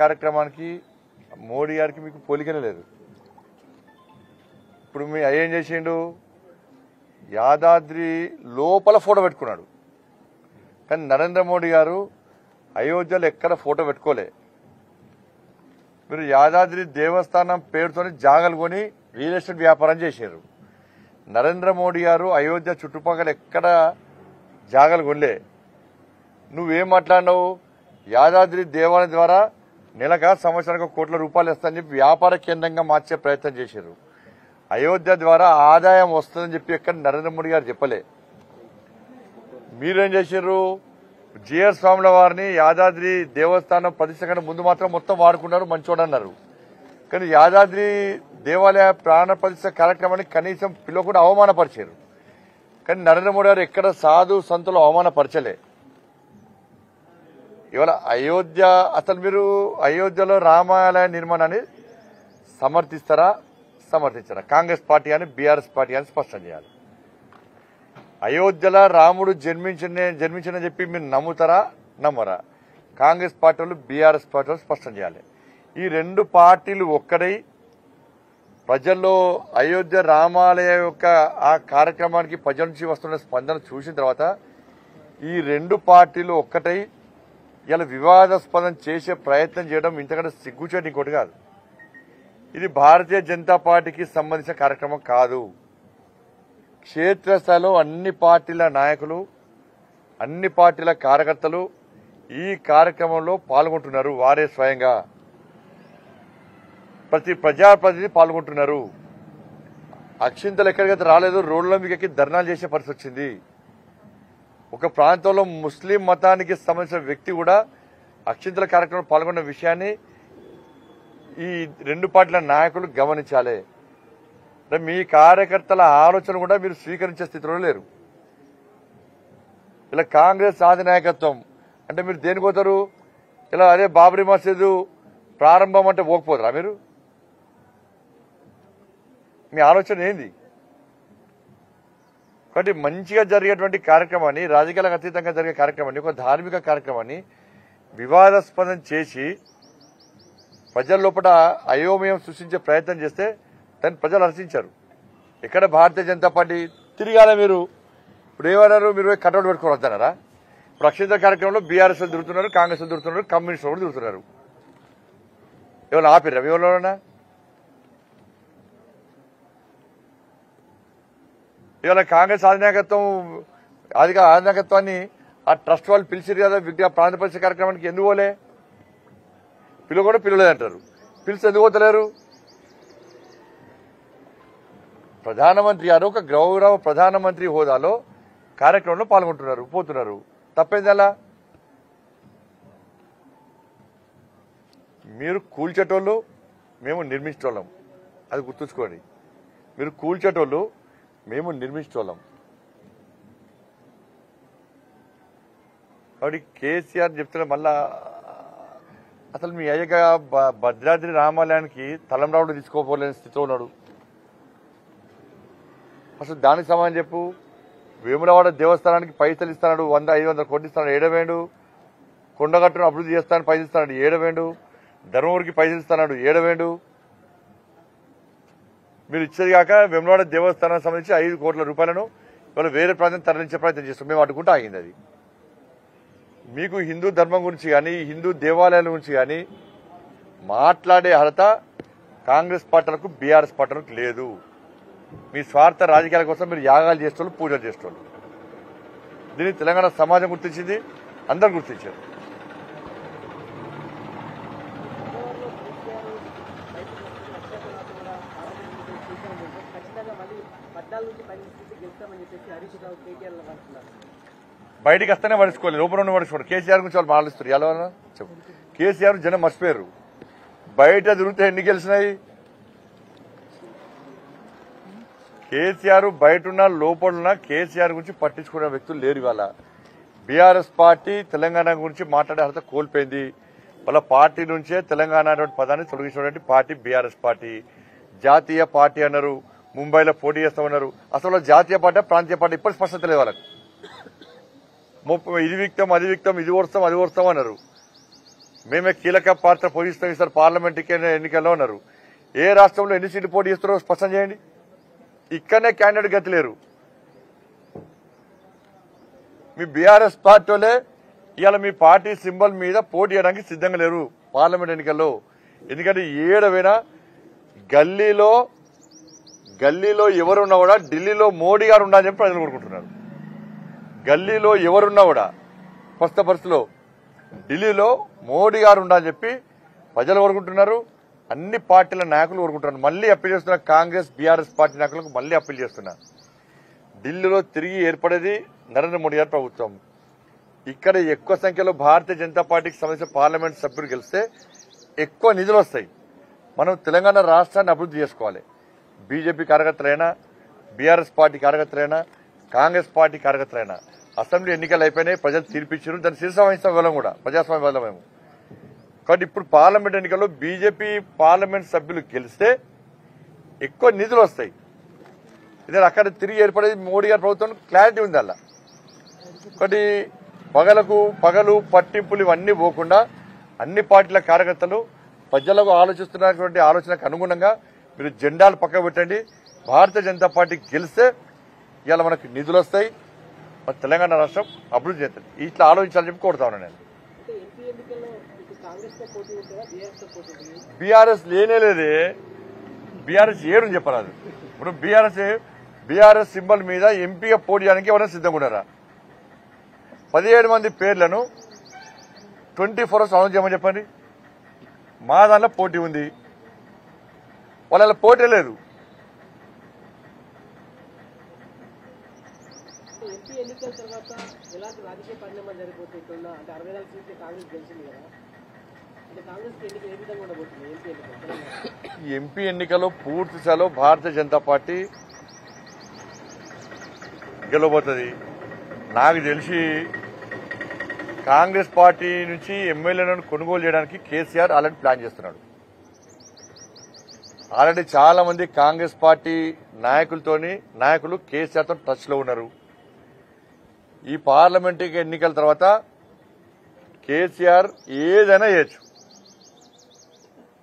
కార్యక్రమానికి మోడీ గారికి మీకు పోలికనే లేదు. ఇప్పుడు మీ ఏం చేసిండు, యాదాద్రి లోపల ఫోటో పెట్టుకున్నాడు. కానీ నరేంద్ర మోడీ గారు అయోధ్యలో ఎక్కడ ఫోటో పెట్టుకోలే. మీరు యాదాద్రి దేవస్థానం పేరుతోని జాగలు కొని రియల్ ఎస్టేట్ వ్యాపారం చేశారు. నరేంద్ర మోడీ గారు అయోధ్య చుట్టుపక్కల ఎక్కడ జాగలు కొనలే. నువ్వేం మాట్లాడినావు, యాదాద్రి దేవాలయం ద్వారా నెలగా సంవత్సరానికి కోట్ల రూపాయలు ఇస్తానని చెప్పి వ్యాపార కేంద్రంగా మార్చే ప్రయత్నం చేశారు. అయోధ్య ద్వారా ఆదాయం వస్తుందని చెప్పి ఎక్కడ నరేంద్ర మోడీ గారు చెప్పలే. మీరేం చేశారు, జిఆర్ స్వాముల వారిని యాదాద్రి దేవస్థానం ప్రతిష్ట కన్నా ముందు మాత్రం మొత్తం వాడుకున్నారు, మంచోడన్నారు. కానీ యాదాద్రి దేవాలయ ప్రాణ ప్రతిష్ట కార్యక్రమానికి కనీసం పిలవకుండా అవమానపరిచారు. కానీ నరేంద్ర మోడీ గారు ఎక్కడ సాధు సంతులు అవమానపరచలే. ఇవాళ అయోధ్య, అసలు మీరు అయోధ్యలో రామాలయ నిర్మాణాన్ని సమర్థిస్తారా సమర్థించారా? కాంగ్రెస్ పార్టీ అని బీఆర్ఎస్ పార్టీ అని స్పష్టం చేయాలి. అయోధ్యలో రాముడు జన్మించిన చెప్పి మీరు నమ్ముతారా నమ్మరా? కాంగ్రెస్ పార్టీ వాళ్ళు బీఆర్ఎస్ పార్టీ వాళ్ళు స్పష్టం చేయాలి. ఈ రెండు పార్టీలు ఒక్కడై ప్రజల్లో అయోధ్య రామాలయ యొక్క ఆ కార్యక్రమానికి ప్రజల నుంచి వస్తున్న స్పందన చూసిన తర్వాత ఈ రెండు పార్టీలు ఒక్కటై ఇలా వివాదాస్పదం చేసే ప్రయత్నం చేయడం ఇంతకంటే సిగ్గుచేటు ఇంకోటి కాదు. ఇది భారతీయ జనతా పార్టీకి సంబంధించిన కార్యక్రమం కాదు. క్షేత్రస్థాయిలో అన్ని పార్టీల నాయకులు, అన్ని పార్టీల కార్యకర్తలు ఈ కార్యక్రమంలో పాల్గొంటున్నారు. వారే స్వయంగా ప్రతి ప్రజాప్రతినిధి పాల్గొంటున్నారు. అక్షింతలు ఎక్కడికైతే రాలేదు, రోడ్ల మీదకి ధర్నాలు చేసే పరిస్థితి వచ్చింది. ఒక ప్రాంతంలో ముస్లిం మతానికి సంబంధించిన వ్యక్తి కూడా అక్షింతల కార్యక్రమంలో పాల్గొన్న విషయాన్ని ఈ రెండు పార్టీల నాయకులు గమనించాలి. మీ కార్యకర్తల ఆలోచన కూడా మీరు స్వీకరించే స్థితిలో లేరు. ఇలా కాంగ్రెస్ అధినాయకత్వం అంటే మీరు దేనికి పోతారు? ఇలా అదే బాబరీ మసీదు ప్రారంభం అంటే పోకపోతారా మీరు? మీ ఆలోచన ఏంది? కాబట్టి మంచిగా జరిగేటువంటి కార్యక్రమాన్ని, రాజకీయాలకు అతీతంగా జరిగే కార్యక్రమాన్ని, ఒక ధార్మిక కార్యక్రమాన్ని వివాదాస్పదం చేసి ప్రజల లోపల అయోమయం సృష్టించే ప్రయత్నం చేస్తే దాన్ని ప్రజలు హర్షించారు. ఎక్కడ భారతీయ జనతా పార్టీ తిరిగాల మీరు? ఇప్పుడు ఏమన్నారు, మీరు కటౌట్ పెట్టుకోవద్దన్నారా? ఇప్పుడు అక్షింతల కార్యక్రమంలో బీఆర్ఎస్ తిరుగుతున్నారు, కాంగ్రెస్ తిరుగుతున్నారు, కమ్యూనిస్టులు కూడా తిరుగుతున్నారు. ఎవరు ఆపిర్రా ఎవరైనా? ఇవాళ కాంగ్రెస్ అధినాయకత్వాన్ని ఆ ట్రస్ట్ వాళ్ళు పిలిచిరు కదా విద్యా ప్రాంత పరిషత్ కార్యక్రమానికి. ఎందుకు పోలే? కూడా పిలవలేదంటారు. పిలిచి ఎందుకు పోతలేరు? ప్రధానమంత్రి గారు ఒక గౌరవ ప్రధానమంత్రి హోదాలో కార్యక్రమంలో పాల్గొంటున్నారు, పోతున్నారు. తప్పేంది అలా? మీరు కూల్చేటోళ్ళు, మేము నిర్మించేటోళ్ళం. అది గుర్తుంచుకోండి. మీరు కూల్చేటోళ్ళు, మేము నిర్మించేటోళ్ళం. కాబట్టి కేసీఆర్ చెప్తున్నా మళ్ళా అసలు మీ అయ్యగా భద్రాద్రి రామాలయానికి తలంరావుడు తీసుకోపోలేని స్థితిలో ఉన్నాడు. అసలు దానికి సమాధానం చెప్పు. వేములవాడ దేవస్థానానికి పైసలు ఇస్తున్నాడు, 100-500 కోట్లు ఇస్తున్నాడు, ఏడవేండు. కొండగట్టును అభివృద్ధి చేస్తానని పైసలు ఇస్తున్నాడు, ఏడవేండు. ధర్మవరికి పైసలు ఇస్తున్నాడు, ఏడవేండు. మీరు ఇచ్చేది కాక వేములవాడ దేవస్థానానికి సంబంధించి 5 కోట్ల రూపాయలను ఇవాళ వేరే ప్రాంతం తరలించే ప్రయత్నం చేస్తాం. మేము అడ్డుకుంటూ ఆగింది. అది మీకు హిందూ ధర్మం గురించి కానీ, హిందూ దేవాలయాల గురించి కానీ మాట్లాడే అర్హత కాంగ్రెస్ పార్టీలకు, బీఆర్ఎస్ పార్టీలకు లేదు. మీ స్వార్థ రాజకీయాల కోసం మీరు యాగాలు చేసేవాళ్ళు, పూజలు చేసేవాళ్ళు. దీన్ని తెలంగాణ సమాజం గుర్తించింది, అందరు గుర్తించారు. బయటికి వస్తేనే పడుచుకోవాలి, లోపల ఉన్న పడుచుకోండి. కేసీఆర్ గురించి వాళ్ళు మాట్లాడుస్తారు. ఎలా చెప్పు. కేసీఆర్ జనం మర్చిపోయారు. బయట తిరిగితే ఎన్ని గెలిచినాయి? కేసీఆర్ బయట లోపల కేసీఆర్ గురించి పట్టించుకునే వ్యక్తులు లేరు. ఇవాళ బీఆర్ఎస్ పార్టీ తెలంగాణ గురించి మాట్లాడే అర్హత కోల్పోయింది. వాళ్ళ పార్టీ నుంచే తెలంగాణ పదాన్ని తొలగించినటువంటి పార్టీ బీఆర్ఎస్ పార్టీ. జాతీయ పార్టీ అన్నారు, ముంబైలో పోటీ చేస్తామన్నారు. అసలు జాతీయ పార్టీ ప్రాంతీయ పార్టీ ఇప్పటి స్పష్టత లేదు వాళ్ళకి. ఇది విక్తం, అది విక్తం, ఇది ఓడుస్తాం, అది ఓడుస్తాం అన్నారు. మేమే కీలక పాత్ర పోషిస్తాం ఈసారి పార్లమెంట్ ఎన్నికల్లో ఉన్నారు. ఏ రాష్ట్రంలో ఎన్ని సీట్లు పోటీ చేస్తారో స్పష్టం చేయండి. ఇక్కడనే క్యాండిడేట్ గతి లేరు. మీ బీఆర్ఎస్ పార్టీలే ఇవాళ మీ పార్టీ సింబల్ మీద పోటీ చేయడానికి సిద్ధంగా లేరు పార్లమెంట్ ఎన్నికల్లో. ఎందుకంటే ఏడవైనా గల్లీలో ఎవరున్నా కూడా ఢిల్లీలో మోడీ గారు ఉండాలని చెప్పి ప్రజలు కోరుకుంటున్నారు. గల్లీలో ఎవరున్నా కూడా ప్రస్తుత పరిస్థితిలో ఢిల్లీలో మోడీ గారు ఉండాలని చెప్పి ప్రజలు కోరుకుంటున్నారు. అన్ని పార్టీల నాయకులు కోరుకుంటున్నారు. మళ్లీ అప్పీల్ చేస్తున్నారు. కాంగ్రెస్ బీఆర్ఎస్ పార్టీ నాయకులకు మళ్లీ అప్పీల్ చేస్తున్నారు. ఢిల్లీలో తిరిగి ఏర్పడేది నరేంద్ర మోడీ గారి ప్రభుత్వం. ఇక్కడ ఎక్కువ సంఖ్యలో భారతీయ జనతా పార్టీకి సంబంధించిన పార్లమెంట్ సభ్యులు గెలిస్తే ఎక్కువ నిధులు వస్తాయి. మనం తెలంగాణ రాష్ట్రాన్ని అభివృద్ధి చేసుకోవాలి. బీజేపీ కార్యకర్తలైనా, బీఆర్ఎస్ పార్టీ కార్యకర్తలైనా, కాంగ్రెస్ పార్టీ కార్యకర్తలైనా అసెంబ్లీ ఎన్నికలు అయిపోయినాయి. ప్రజలు తీర్పిచ్చారు. దాన్ని శిరస వహిస్తాం వెళ్ళం కూడా ప్రజాస్వామ్య వల్ల మేము. కాబట్టి ఇప్పుడు పార్లమెంట్ ఎన్నికల్లో బీజేపీ పార్లమెంట్ సభ్యులు గెలిస్తే ఎక్కువ నిధులు వస్తాయి. ఇదే అక్కడ తిరిగి ఏర్పడేది మోడీ గారి ప్రభుత్వం క్లారిటీ ఉంది. అలా ఒకటి పగలు పట్టింపులు ఇవన్నీ పోకుండా అన్ని పార్టీల కార్యకర్తలు ప్రజలకు ఆలోచిస్తున్నటువంటి ఆలోచనకు అనుగుణంగా మీరు జెండాలు పక్కకు పెట్టండి. భారతీయ జనతా పార్టీ గెలిస్తే ఇవాళ మనకు నిధులు వస్తాయి. మన తెలంగాణ రాష్ట్రం అభివృద్ధి చేస్తుంది. ఇట్లా ఆలోచించాలని చెప్పి కోరుతా ఉన్నాను నేను. బీఆర్ఎస్ లేనేలేదే. బీఆర్ఎస్ ఏడు చెప్పరాదు. ఇప్పుడు బీఆర్ఎస్ సింబల్ మీద ఎంపీగా పోటీ చేయడానికి ఎవరైనా సిద్ధంగా ఉన్నారా? 17 మంది పేర్లను 24 hours అనౌన్స్ చేయమని చెప్పండి. మా దాంట్లో పోటీ ఉంది. వాళ్ళ పోటీ లేదు. ఎంపీ ఎన్నికల్లో పూర్తి స్థాయిలో భారతీయ జనతా పార్టీ గెలవబోతుంది. నాకు తెలిసి కాంగ్రెస్ పార్టీ నుంచి ఎమ్మెల్యేలను కొనుగోలు చేయడానికి కేసీఆర్ ఆల్రెడీ ప్లాన్ చేస్తున్నాడు. ఆల్రెడీ చాలా మంది కాంగ్రెస్ పార్టీ నాయకులు కేసీఆర్ తో టచ్ లో ఉన్నారు. ఈ పార్లమెంట్ ఎన్నికల తర్వాత కేసీఆర్ ఏదైనా చేయొచ్చు.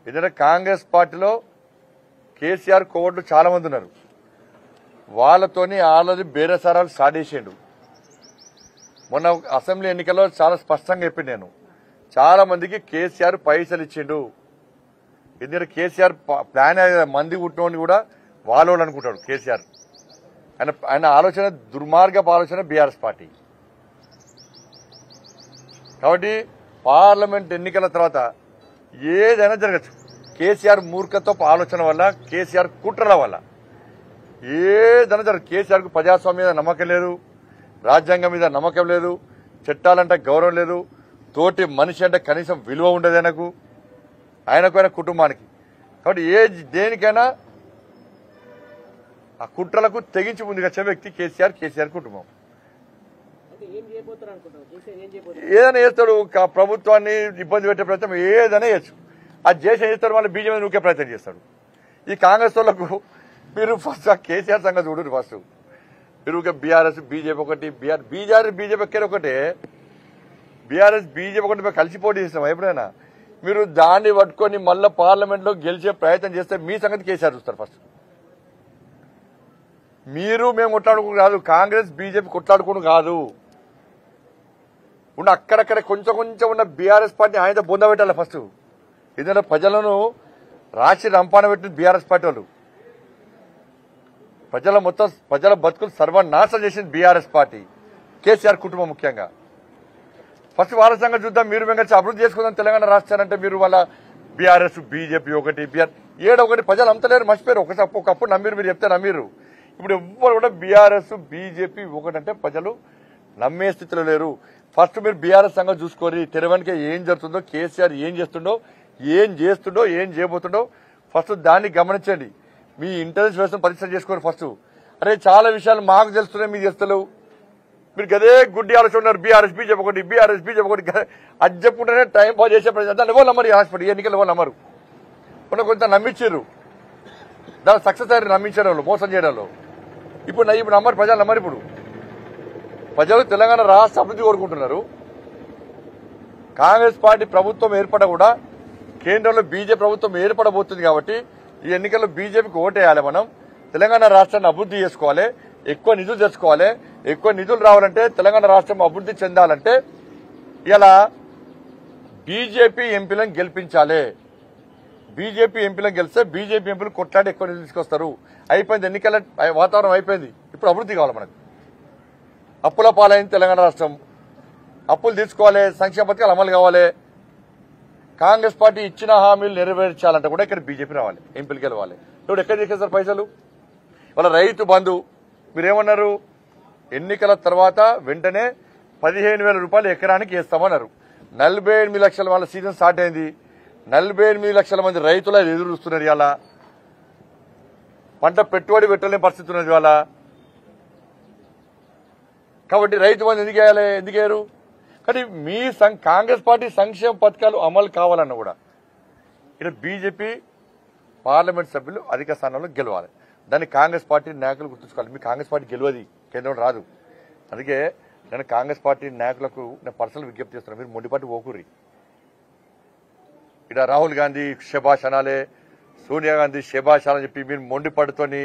ఎందుకంటే కాంగ్రెస్ పార్టీలో కేసీఆర్ కోవట్లు చాలా మంది ఉన్నారు. వాళ్ళతోని ఆల్రెడీ బేరసారాలు స్టార్ట్ చేసిండు. మొన్న అసెంబ్లీ ఎన్నికల్లో చాలా స్పష్టంగా చెప్పింది నేను. చాలా మందికి కేసీఆర్ పైసలు ఇచ్చిండు. ఎందుకంటే కేసీఆర్ ప్లాన్ మంది కుట్టినోని కూడా వాళ్ళు అనుకుంటాడు కేసీఆర్. ఆయన ఆలోచన దుర్మార్గపు ఆలోచన బీఆర్ఎస్ పార్టీ. కాబట్టి పార్లమెంట్ ఎన్నికల తర్వాత ఏదైనా జరగచ్చు. కేసీఆర్ మూర్ఖత్వపు ఆలోచన వల్ల, కేసీఆర్ కుట్రల వల్ల ఏదైనా జరగదు. కేసీఆర్ కు ప్రజాస్వామ్యం మీద నమ్మకం లేదు, రాజ్యాంగం మీద నమ్మకం లేదు, చట్టాలంటే గౌరవం లేదు, తోటి మనిషి అంటే కనీసం విలువ ఉండదు ఆయనకు ఆయన కుటుంబానికి. కాబట్టి దేనికైనా ఆ కుట్రలకు తెగించి ముందుకు వచ్చే వ్యక్తి కేసీఆర్ కుటుంబం. ఏదైనా చేస్తాడు. ప్రభుత్వాన్ని ఇబ్బంది పెట్టే ప్రయత్నం ఏదైనా చేయొచ్చు. అది చేసి చేస్తాడు. మళ్ళీ బీజేపీ నూకే ప్రయత్నం చేస్తాడు. ఈ కాంగ్రెస్ వాళ్ళకు మీరు ఫస్ట్ కేసీఆర్ సంగతి చూడరు. ఫస్ట్ మీరు బీఆర్ఎస్ బీజేపీ ఒకటి, బీజేపీ ఒకటే, బీఆర్ఎస్ బీజేపీ ఒకటి మేము కలిసి పోటీ చేస్తాం. ఎప్పుడైనా మీరు దాన్ని పట్టుకొని మళ్ళీ పార్లమెంట్ లో గెలిచే ప్రయత్నం చేస్తే మీ సంగతి కేసీఆర్ చూస్తారు. ఫస్ట్ మేము కొట్లాడుకుని కాదు, కాంగ్రెస్ బీజేపీ కొట్లాడుకుని కాదు. ఉన్న అక్కడక్కడ కొంచెం ఉన్న బీఆర్ఎస్ పార్టీ ఆయన బొంద పెట్టాలి ఫస్ట్. ఎందుకంటే ప్రజలను రాసి రంపాన పెట్టిన బీఆర్ఎస్ పార్టీ వాళ్ళు. ప్రజల బతుకులు సర్వనాశనం చేసింది బీఆర్ఎస్ పార్టీ, కేసీఆర్ కుటుంబం ముఖ్యంగా. ఫస్ట్ వాళ్ళ సంగతి చూద్దాం. మీరు మేము కలిసి అభివృద్ధి చేసుకుందాం తెలంగాణ రాష్ట్రాలంటే మీరు వాళ్ళ బీఆర్ఎస్ బీజేపీ ఒకటి, ఒకటి ప్రజలు అంతలేరు, మర్చిపోయారు. ఒకప్పుడు నమ్మిరు, మీరు చెప్తే నమ్మిరు. ఇప్పుడు ఎవ్వరు కూడా బీఆర్ఎస్ బీజేపీ ఒకటంటే ప్రజలు నమ్మే స్థితిలో లేరు. ఫస్ట్ మీరు బీఆర్ఎస్ సంగతి చూసుకోరి. తెరవెనుక ఏం జరుగుతుందో, కేసీఆర్ ఏం చేస్తుండో, ఏం చేయబోతుండో ఫస్ట్ దాన్ని గమనించండి. మీ ఇంటెలిజెన్స్ వ్యవస్థను పరీక్ష చేసుకోరు ఫస్ట్. అరే చాలా విషయాలు మాకు తెలుస్తున్నాయి, మీకు తెలుస్తలేవు. మీరు గదే గుడ్డి ఆలోచన ఉన్నారు. బీఆర్ఎస్ బీజేపీ ఒకటి అది చెప్పుకుంటేనే టైం పాస్ చేసే ప్రజలు దాన్ని ఎవరు నమ్మరు. హాస్పిటల్ ఎన్నికలు ఎవరు నమ్మరు. కొంత నమ్మించారు, దాని సక్సెస్ అయ్యారు, నమ్మించారు వాళ్ళు, మోసం చేయడంలో. ఇప్పుడు నమ్మరు, ప్రజలు నమ్మరు. ఇప్పుడు ప్రజలు తెలంగాణ రాష్ట్ర అభివృద్ధి కోరుకుంటున్నారు. కాంగ్రెస్ పార్టీ ప్రభుత్వం ఏర్పడ కూడా కేంద్రంలో బీజేపీ ప్రభుత్వం ఏర్పడబోతుంది కాబట్టి ఈ ఎన్నికల్లో బీజేపీకి ఓటేయాలి. మనం తెలంగాణ రాష్ట్రాన్ని అభివృద్ధి చేసుకోవాలి, ఎక్కువ నిధులు తెచ్చుకోవాలి. ఎక్కువ నిధులు రావాలంటే తెలంగాణ రాష్ట్రం అభివృద్ధి చెందాలంటే ఇలా బీజేపీ ఎంపీలను గెలిపించాలి. బీజేపీ ఎంపీలను గెలిస్తే బీజేపీ ఎంపీలు కొట్లాడి ఎక్కువ నిధులు తీసుకొస్తారు. అయిపోయింది, ఎన్నికల వాతావరణం అయిపోయింది. ఇప్పుడు అభివృద్ధి కావాలి మనకు. అప్పుల పాలైంది తెలంగాణ రాష్ట్రం. అప్పులు తీసుకోవాలి, సంక్షేమ పథకాలు అమలు కావాలి. కాంగ్రెస్ పార్టీ ఇచ్చిన హామీలు నెరవేర్చాలంటే కూడా ఇక్కడ బీజేపీ రావాలి, ఎంపీలు గెలవాలి. ఇప్పుడు ఎక్కడ తీసుకొస్తారు పైసలు? వాళ్ళ రైతు బంధు మీరేమన్నారు? ఎన్నికల తర్వాత వెంటనే 15,000 రూపాయలు ఎకరానికి వేస్తామన్నారు. 48 లక్షల వాళ్ళ సీజన్ స్టార్ట్ అయింది. 48 లక్షల మంది రైతులు ఎదురు చూస్తున్నారు. ఇవాళ పంట పెట్టుబడి పెట్టలేని పరిస్థితి ఉన్నది ఇవాళ. కాబట్టి రైతు బంధు ఎందుకు వేయాలి, ఎందుకు వేయరు? కానీ మీ కాంగ్రెస్ పార్టీ సంక్షేమ పథకాలు అమలు కావాలన్న కూడా ఇక్కడ బీజేపీ పార్లమెంట్ సభ్యులు అధిక స్థానంలో గెలవాలి. దాన్ని కాంగ్రెస్ పార్టీ నాయకులు గుర్తుంచుకోవాలి. మీ కాంగ్రెస్ పార్టీ గెలవది, కేంద్రం రాదు. అందుకే నేను కాంగ్రెస్ పార్టీ నాయకులకు నేను పర్సనల్ విజ్ఞప్తి చేస్తున్నాను, మీరు మొండిపాటి ఓకూరి. ఇక్కడ రాహుల్ గాంధీ శభాష్ అనాలే, సోనియా గాంధీ శభాష్ అని చెప్పి మీరు మొండిపాటుతోని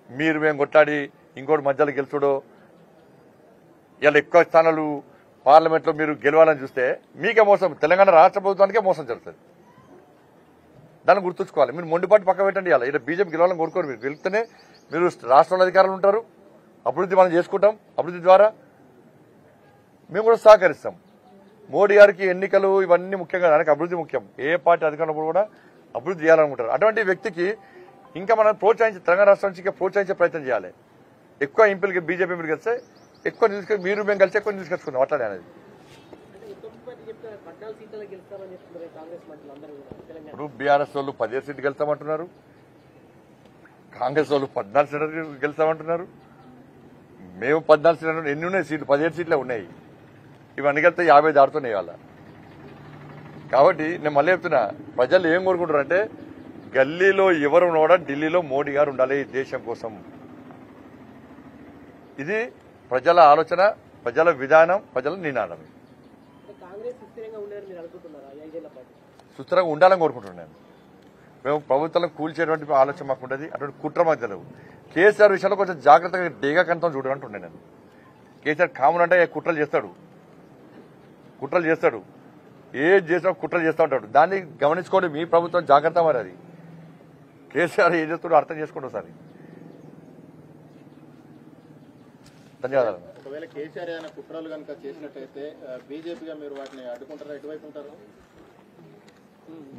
మీరు మేము కొట్లాడి ఇంకోటి మధ్యలో గెలుచుడో ఇలా ఎక్కువ స్థానాలు పార్లమెంట్లో మీరు గెలవాలని చూస్తే మీకే మోసం, తెలంగాణ రాష్ట్ర ప్రభుత్వానికే మోసం జరుగుతుంది. దాన్ని గుర్తుంచుకోవాలి. మీరు మొండిపాటు పక్క పెట్టండి. ఇలా ఇక్కడ బీజేపీ గెలవాలని కోరుకోరు. మీరు గెలిస్తేనే మీరు రాష్ట్రంలో అధికారులు ఉంటారు, అభివృద్ధి మనం చేసుకుంటాం. అభివృద్ధి ద్వారా మేము కూడా సహకరిస్తాం. మోడీ గారికి ఎన్నికలు ఇవన్నీ ముఖ్యంగా, దానికి అభివృద్ధి ముఖ్యం. ఏ పార్టీ అధికారంలో కూడా అభివృద్ధి చేయాలనుకుంటారు. అటువంటి వ్యక్తికి ఇంకా మనం ప్రోత్సహించి తెలంగాణ రాష్ట్రం నుంచి ఇంకా ప్రోత్సహించే ప్రయత్నం చేయాలి. ఎక్కువ ఎంపీలకి బీజేపీ ఎంపీలు కలిస్తే ఎక్కువ నిధులు మీరు మేము కలిసి ఎక్కువ నిధులు తెచ్చుకున్నాం. అట్లానే అనేది ఇప్పుడు బీఆర్ఎస్ వాళ్ళు 17 సీట్లు గెలుస్తామంటున్నారు, కాంగ్రెస్ వాళ్ళు 14 సీట్లు గెలుస్తామంటున్నారు. మేము 14 సీట్లు, ఎన్ని ఉన్నాయి సీట్లు? 17 సీట్లే ఉన్నాయి. ఇవన్నీ కలిస్తే 50 దాడుతున్నాయి వాళ్ళ. కాబట్టి నేను మళ్ళీ చెప్తున్నా, ప్రజలు ఏం కోరుకుంటారు అంటే గల్లీలో ఎవరు కూడా ఢిల్లీలో మోడీ గారు ఉండాలి ఈ దేశం కోసం. ఇది ప్రజల ఆలోచన, ప్రజల విధానం, ప్రజల నినాదం. సుస్థిరంగా ఉండాలని కోరుకుంటున్నాను. మేము ప్రభుత్వాలను కూల్చేటువంటి ఆలోచన మాకు ఉండదు, అటువంటి కుట్ర మాకు తెలియదు. కేసీఆర్ విషయంలో కొంచెం జాగ్రత్తగా డేగా కనతం చూడాలంటుండే నేను. కేసీఆర్ కామన్ అంటే కుట్రలు చేస్తాడు, ఏది చేసినా కుట్రలు చేస్తూ ఉంటాడు. దాన్ని గమనించుకోండి, మీ ప్రభుత్వం జాగ్రత్త. మరి అది కేసీఆర్ ఏం చేస్తాడో అర్థం చేసుకోండి ఒకసారి. ధన్యవాదాలు. ఒకవేళ కేసీఆర్ ఏమైనా కుట్రలు కనుక చేసినట్టయితే బీజేపీగా మీరు వాటిని అడ్డుకుంటారా, ఎటువైపు ఉంటారు?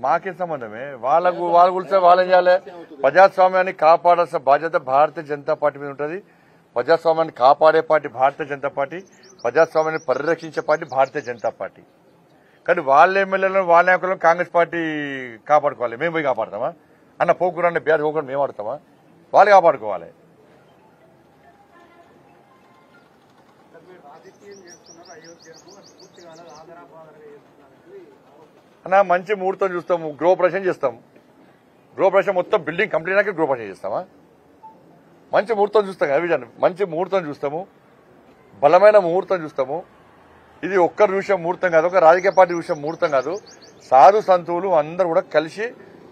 మాకే సంబంధమే. వాళ్ళ గురించి వాళ్ళేం చేయాలి? ప్రజాస్వామ్యాన్ని కాపాడాల్సిన బాధ్యత భారతీయ జనతా పార్టీ మీద ఉంటుంది. ప్రజాస్వామ్యాన్ని కాపాడే పార్టీ భారతీయ జనతా పార్టీ, ప్రజాస్వామ్యాన్ని పరిరక్షించే పార్టీ భారతీయ జనతా పార్టీ. కానీ వాళ్ళ ఎమ్మెల్యేలను వాళ్ళ నాయకులను కాంగ్రెస్ పార్టీ కాపాడుకోవాలి. మేము పోయి కాపాడుతామా? అన్న పోకూరన్న బీఆర్ పోకూర మేము ఆడుతామా? వాళ్ళు కాపాడుకోవాలి. అన్న మంచి ముహూర్తం చూస్తాము, గృహప్రవేశం చేస్తాం. గృహప్రవేశం మొత్తం బిల్డింగ్ కంప్లీట్ అయినాక గృహప్రవేశం చేస్తామా? మంచి ముహూర్తం చూస్తాం కదా విజయ్, మంచి ముహూర్తం చూస్తాము, బలమైన ముహూర్తం చూస్తాము. ఇది ఒక్కరు చూసే ముహూర్తం కాదు, ఒక రాజకీయ పార్టీ చూసే ముహూర్తం కాదు. సాధు సంతువులు అందరూ కూడా కలిసి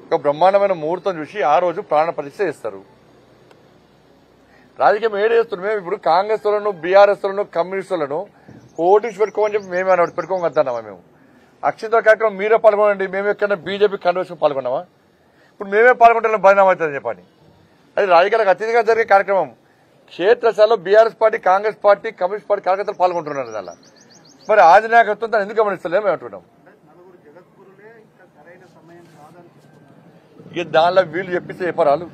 ఒక బ్రహ్మాండమైన ముహూర్తం చూసి ఆ రోజు ప్రాణ ప్రతిష్ఠ చేస్తారు. రాజకీయం ఏడేస్తున్నాం మేము. ఇప్పుడు కాంగ్రెస్ లను, బీఆర్ఎస్ లను, కమ్యూనిస్టులను ఓటీస్ పెట్టుకోమని చెప్పి మేమే పెట్టుకోగలుగుతున్నామా? మేము అక్షింతల కార్యక్రమం మీరే పాల్గొనండి, మేము ఎక్కడైనా బీజేపీ కన్వెన్షన్ పాల్గొన్నామా? ఇప్పుడు మేమే పాల్గొంటే బదనామా అవుతుంది చెప్పండి. అది రాజకీయాలకు అతీతంగా జరిగే కార్యక్రమం. క్షేత్రస్థాయిలో BRS party, Congress party, communist party కార్యకర్తలు పాల్గొంటున్నారు. దానిలో మరి ఆదినాయకత్వం దాన్ని ఎందుకు గమనిస్తలేము మేము అంటున్నాం. ఇక దానిలో వీళ్ళు చెప్పిస్తే చెప్పరాలు.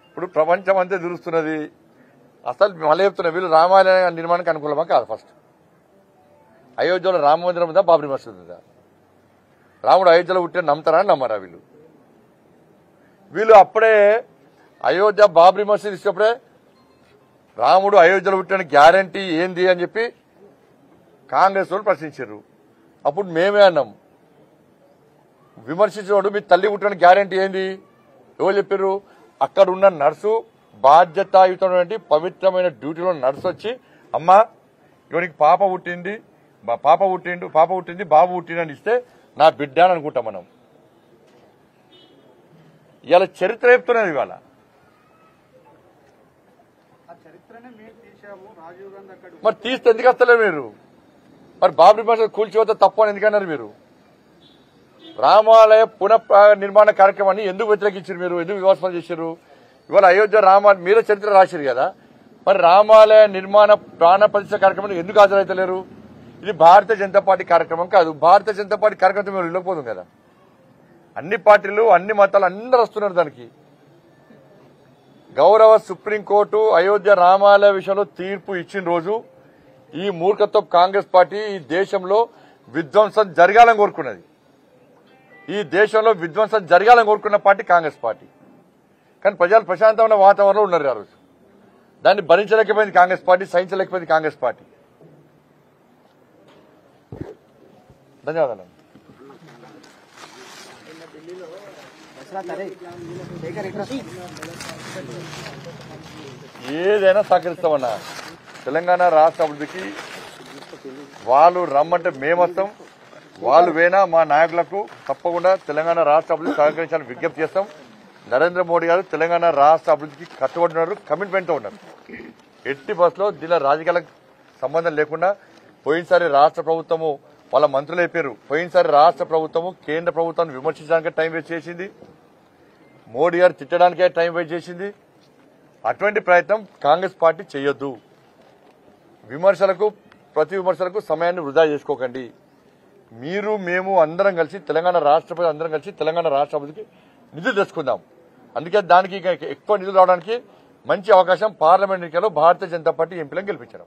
ఇప్పుడు ప్రపంచం అంతా తిరుగుతున్నది. అసలు మళ్ళీ చెప్తున్నా, వీళ్ళు రామాలయ నిర్మాణానికి అనుకూలమా కాదు? ఫస్ట్ అయోధ్యలో రామ మందిరం ఉందా, బాబ్రీ మసీద్ ఉందా? రాముడు అయోధ్యలో పుట్టిన నమ్ముతారా అని నమ్మరా వీళ్ళు? వీళ్ళు అప్పుడే అయోధ్య బాబ్రీ మసీద్ ఇచ్చినప్పుడే రాముడు అయోధ్యలో పుట్టిన గ్యారంటీ ఏంది అని చెప్పి కాంగ్రెస్ వాళ్ళు ప్రశ్నించారు. అప్పుడు మేమే అన్నాం, విమర్శించినోడు మీ తల్లి పుట్టిన గ్యారంటీ ఏంది? ఎవరు చెప్పారు? అక్కడ ఉన్న నర్సు, బాధ్యతాయుతమైనటువంటి పవిత్రమైన డ్యూటీలో నర్సు వచ్చి, అమ్మా ఇవరికి పాప పుట్టింది బాబు పుట్టిండు అని ఇస్తే నా బిడ్డ అని అనుకుంటాం మనం. ఇవాళ చరిత్ర చెప్తున్నది. ఇవాళ మరి తీస్తే ఎందుకు వస్తలేరు మీరు? మరి బాబ్రీ మసీద్ కూల్చిపోతే తప్పు అని ఎందుకన్నారు మీరు? రామాలయ పునః నిర్మాణ కార్యక్రమాన్ని ఎందుకు వ్యతిరేకించారు మీరు? ఎందుకు విమర్శన చేశారు? ఇవాళ అయోధ్య మీరే చరిత్ర రాశారు కదా, మరి రామాలయ నిర్మాణ ప్రాణ ప్రతిష్ఠ కార్యక్రమాన్ని ఎందుకు హాజరైతలేరు? ఇది భారతీయ జనతా పార్టీ కార్యక్రమం కాదు. భారతీయ జనతా పార్టీ కార్యక్రమం మీరు వెళ్ళకపోతుంది కదా. అన్ని పార్టీలు అన్ని మతాలు అందరూ వస్తున్నారు దానికి. గౌరవ సుప్రీంకోర్టు అయోధ్య రామాలయ విషయంలో తీర్పు ఇచ్చిన రోజు ఈ మూర్ఖత్వం కాంగ్రెస్ పార్టీ ఈ దేశంలో విధ్వంసం జరగాలని కోరుకున్నది. ఈ దేశంలో విధ్వంసం జరగాలని కోరుకున్న పార్టీ కాంగ్రెస్ పార్టీ. కానీ ప్రజలు ప్రశాంతమైన వాతావరణంలో ఉన్నారు ఆ రోజు. దాన్ని భరించలేకపోయింది కాంగ్రెస్ పార్టీ, సహించలేకపోయింది కాంగ్రెస్ పార్టీ. ధన్యవాదాలు. ఏదైనా సహకరిస్తామన్నా. తెలంగాణ రాష్ట్ర అభివృద్ధికి వాళ్ళు రమ్మంటే మేమొస్తాం, వాళ్ళు వేనా మా నాయకులకు తప్పకుండా తెలంగాణ రాష్ట్ర అభివృద్ధి సహకరించాలని విజ్ఞప్తి చేస్తాం. నరేంద్ర మోడీ గారు తెలంగాణ రాష్ట్ర అభివృద్ధికి కట్టుబడినారు, కమిట్మెంట్తో ఉన్నారు. ఎట్టి బస్సులో దీనిలో రాజకీయాలకు సంబంధం లేకుండా పోయినసారి రాష్ట్ర ప్రభుత్వము వాళ్ళ మంత్రులు అయిపోయారు. పోయినసారి రాష్ట్ర ప్రభుత్వము కేంద్ర ప్రభుత్వాన్ని విమర్శించడానికే టైం వేస్ట్ చేసింది, మోడీ గారు తిట్టడానికే టైం వేస్ట్ చేసింది. అటువంటి ప్రయత్నం కాంగ్రెస్ పార్టీ చేయొద్దు. ప్రతి విమర్శలకు సమయాన్ని వృధా చేసుకోకండి. మీరు మేము అందరం కలిసి తెలంగాణ రాష్ట్ర ప్రజలు అందరం కలిసి తెలంగాణ రాష్ట్ర అభివృద్ధికి నిధులు తెచ్చుకుందాం. అందుకే దానికి ఎక్కువ నిధులు రావడానికి మంచి అవకాశం పార్లమెంట్ ఎన్నికల్లో భారతీయ జనతా పార్టీ ఎంపీలను గెలిపించడం.